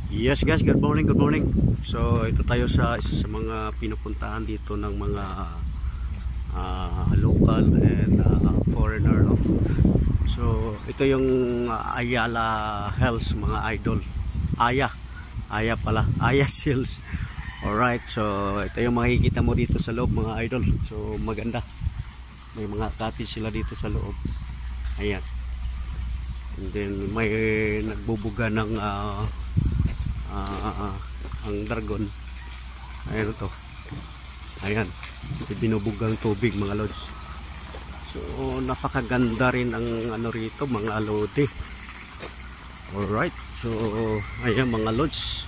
Yes guys, good morning, good morning. So ito tayo sa isa sa mga pinupuntahan dito ng mga local and foreigner, no? So ito yung Ayala Hills mga idol. Aya pala, Aya Hills. Alright, so ito yung makikita mo dito sa loob mga idol. So maganda. May mga cottage sila dito sa loob. Ayan. And then may nagbubuga ng ang dragon. Ayan ito. Ayan, binubugang tubig mga lods. So napakaganda rin ang ano rito mga lodi. Alright, so ayan mga lods,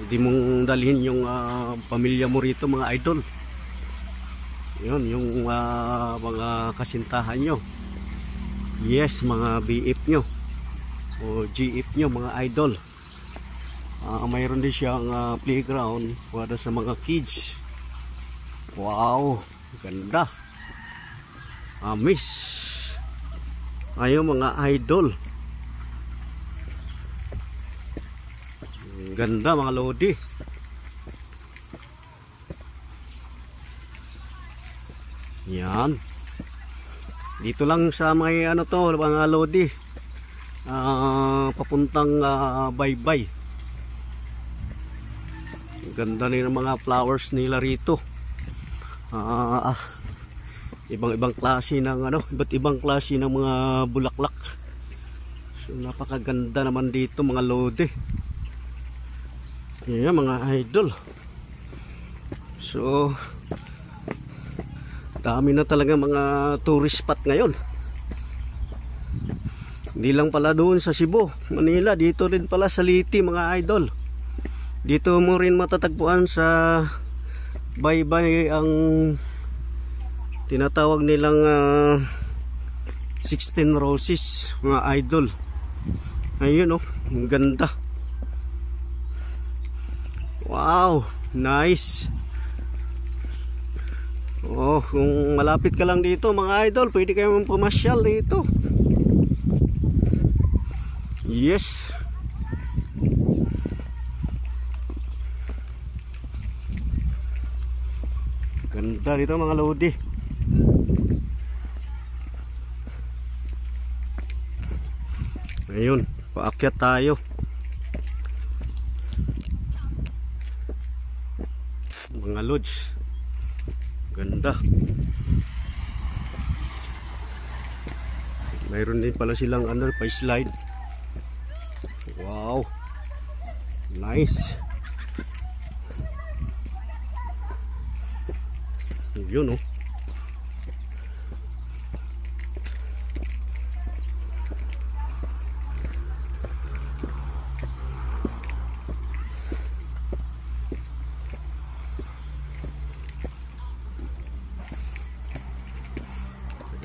hindi mong dalhin yung pamilya mo rito mga idol. Yun yung mga kasintahan nyo. Yes, mga BF nyo o GF nyo mga idol. Mayroon din siyang playground para sa mga kids. Wow, ganda. Miss. Ayun mga idol. Ganda mga lodi. Yan. Dito lang sa may ano to mga lodi. Papuntang Baybay. Ganda rin ng mga flowers nila rito. Ibang-ibang klase ng iba't ibang klase ng mga bulaklak. So napakaganda naman dito mga lodi. Yan mga idol. So dami na talaga mga tourist spot ngayon. Hindi lang pala doon sa Cebu, Manila, dito rin pala sa Liti mga idol. Dito mo rin matatagpuan sa Baybay ang tinatawag nilang 16 roses mga idol. Ayun oh, ang ganda. Wow, nice. Oh, kung malapit ka lang dito mga idol, pwede kayo pumasyal dito. Yes. Ganda dito mga lodi. Ayun, paakyat tayo. Mga lods. Ganda. Mayroon din pala silang pa-slide. Wow. Nice. Yun oh.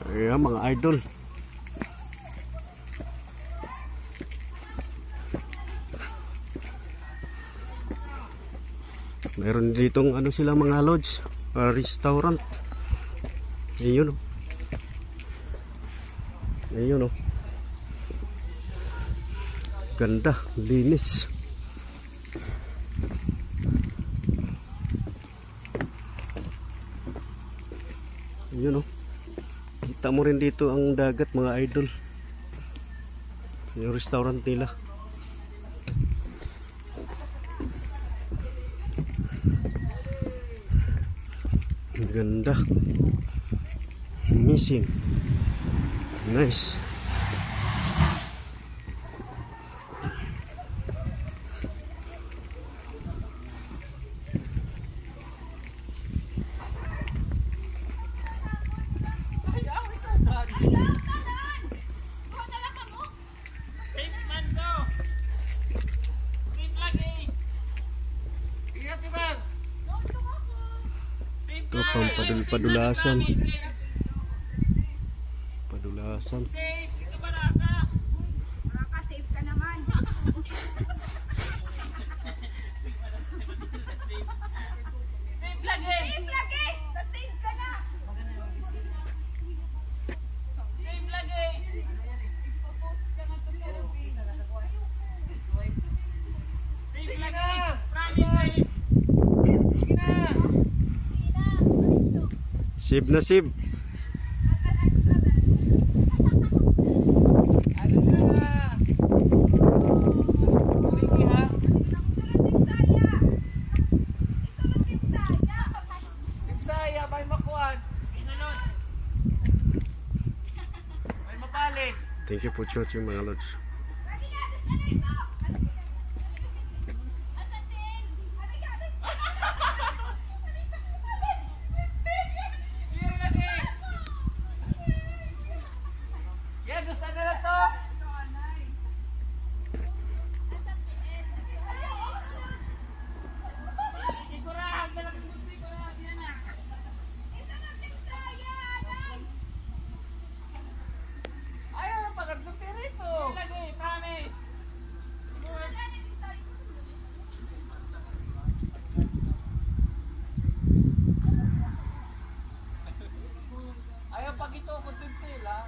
Ayan mga idol. Meron ditong sila mga lodge, restaurant. Ayun oh. Ayun oh. Ganda, linis. Ayun oh. Kita mo rin dito ang dagat mga idol. Yung restaurant nila. Ganda. Amazing. Nice. Ito pang padulasan. Padulasan. Safe ka naman. Safe lagi. Safe lagi. Safe ka na. Safe lagi. Ipopost ka nga ito. Sib na sib. Ano na? Sige ha. Saya, may makuan. Inunod. May mapalit. Thank you po Chuchi mga lods. Yan, gusto na na to. Ikurahan na lang yung gusto. Ikurahan yan na. Ayaw na pagardong perito. Lagi, promise. Ayaw pag ito, kuntintil ha.